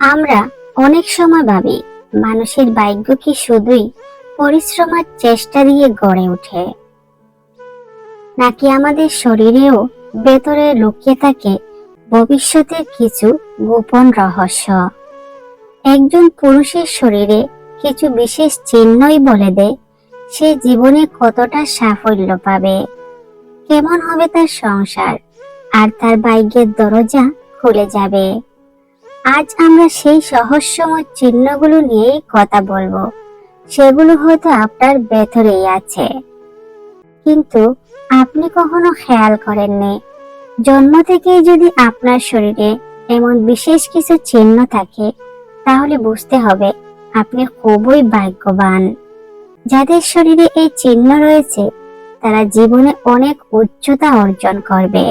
আমরা অনেক সময় ভাবি মানুষের ভাগ্য কি শুধুই পরিশ্রম আর চেষ্টা দিয়ে গড়ে ওঠে, নাকি আমাদের শরীরেও ভেতরে লুকিয়ে থাকে ভবিষ্যতের কিছু গোপন রহস্য। একজন পুরুষের শরীরে কিছু বিশেষ চিহ্নই বলে দেয় সে জীবনে কতটা সাফল্য পাবে, কেমন হবে তার সংসার, আর তার ভাগ্যের দরজা খুলে যাবে। আজ আমরা সেই রহস্যময় চিহ্নগুলো নিয়েই কথা বলবো। সেগুলো হয়তো আপনার ভেতরেই আছে, কিন্তু আপনি কখনো খেয়াল করেননি। জন্ম থেকেই যদি আপনার শরীরে এমন বিশেষ কিছু চিহ্ন থাকে, তাহলে বুঝতে হবে আপনি খুবই ভাগ্যবান। যাদের শরীরে এই চিহ্ন রয়েছে তারা জীবনে অনেক উচ্চতা অর্জন করবে।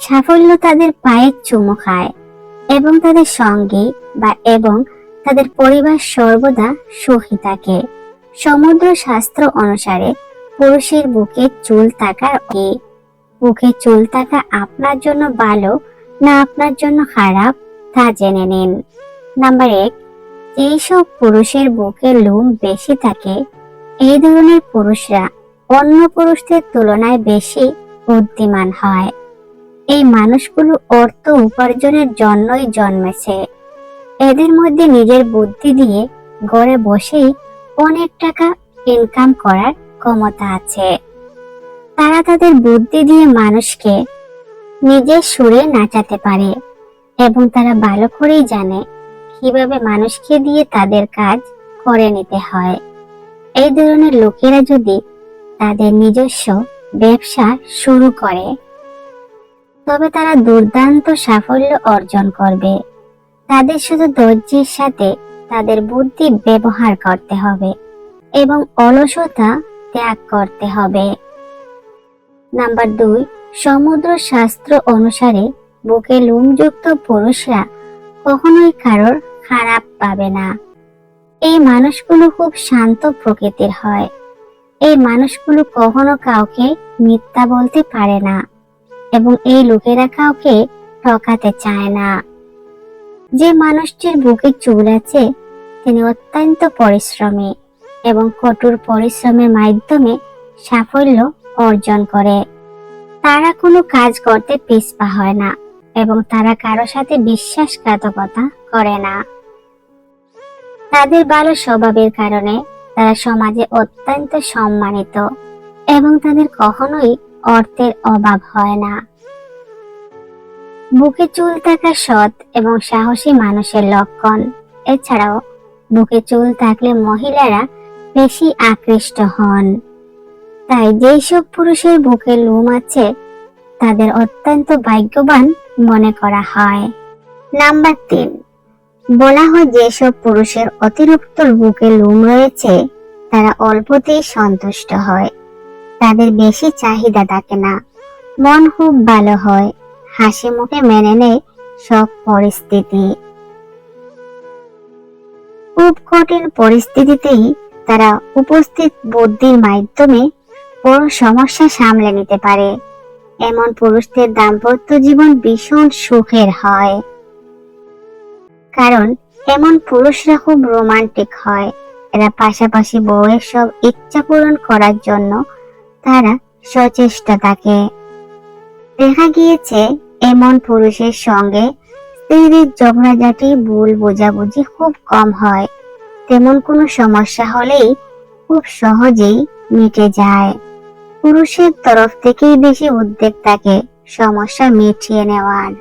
সাফল্য তাদের পায়ে চুমু খায় এবং তাদের সঙ্গী এবং তাদের পরিবার সর্বদা সুখী থাকে। সমুদ্র শাস্ত্র অনুসারে পুরুষের বুকে চুল থাকা বুকে চুল থাকা আপনার জন্য ভালো না আপনার জন্য খারাপ তা জেনে নিন। নাম্বার 1, যেসব পুরুষের বুকে লোম বেশি থাকে এই ধরনের পুরুষরা অন্য পুরুষদের তুলনায় বেশি বুদ্ধিমান হয়। এই মানুষগুলো অর্থ উপার্জনের জন্যই জন্মেছে। এদের মধ্যে নিজের বুদ্ধি দিয়ে ঘরে বসেই অনেক টাকা ইনকাম করার ক্ষমতা আছে। তারা তাদের বুদ্ধি দিয়ে মানুষকে নিজের সুরে নাচাতে পারে এবং তারা ভালো করেই জানে কিভাবে মানুষকে দিয়ে তাদের কাজ করে নিতে হয়। এই ধরনের লোকেরা যদি তাদের নিজস্ব ব্যবসা শুরু করে তবে তারা দুর্দান্ত সাফল্য অর্জন করবে। তাদের শুধু ধৈর্যের সাথে তাদের বুদ্ধি ব্যবহার করতে হবে এবং অলসতা ত্যাগ করতে হবে। নাম্বার 2, সমুদ্র শাস্ত্র অনুসারে বুকে লোমযুক্ত পুরুষরা কখনোই কারোর খারাপ পাবে না। এই মানুষগুলো খুব শান্ত প্রকৃতির হয়। এই মানুষগুলো কখনো কাউকে মিথ্যা বলতে পারে না এবং এই লোকেরা কাউকে ঠকাতে চায় না। যে মানুষটির বুকে চুল আছে তিনি অত্যন্ত পরিশ্রমী এবং কঠোর পরিশ্রমের মাধ্যমে সাফল্য অর্জন করে। তারা কোনো কাজ করতে পিছপা হয় না এবং তারা কারো সাথে বিশ্বাসঘাতকতা করে না। তাদের ভালো স্বভাবের কারণে তারা সমাজে অত্যন্ত সম্মানিত এবং তাদের কখনোই অর্থের অভাব হয় না। বুকে চুল থাকা সৎ এবং সাহসী মানুষের লক্ষণ। এছাড়াও বুকে চুল থাকলে মহিলারা বেশি আকৃষ্ট হন। তাই যেসব পুরুষের বুকে লোম আছে তাদের অত্যন্ত ভাগ্যবান মনে করা হয়। নাম্বার 3, বলা হয় যেসব পুরুষের অতিরিক্ত বুকে লোম রয়েছে তারা অল্পতেই সন্তুষ্ট হয়। তাদের বেশি চাহিদা থাকে না, মন খুব ভালো হয়, হাসি মুখে মেনে নেয় সব পরিস্থিতি। খুব কঠিন পরিস্থিতিতেই তারা উপস্থিত বুদ্ধির মাধ্যমে বড় সমস্যা সামলে নিতে পারে। এমন পুরুষদের দাম্পত্য জীবন ভীষণ সুখের হয়, কারণ এমন পুরুষরা খুব রোমান্টিক হয়। এরা পাশাপাশি বউয়ের সব ইচ্ছা পূরণ করার জন্য তারা সচেষ্ট থাকে। দেখা গিয়েছে এমন পুরুষের সঙ্গে স্ত্রীর ঝগড়াঝাটি ভুল বোঝাবুঝি খুব কম হয়। তেমন কোনো সমস্যা হলেই খুব সহজেই মিটে যায়। পুরুষের তরফ থেকেই বেশি উদ্যোগ থাকে সমস্যা মিটিয়ে নেওয়ার।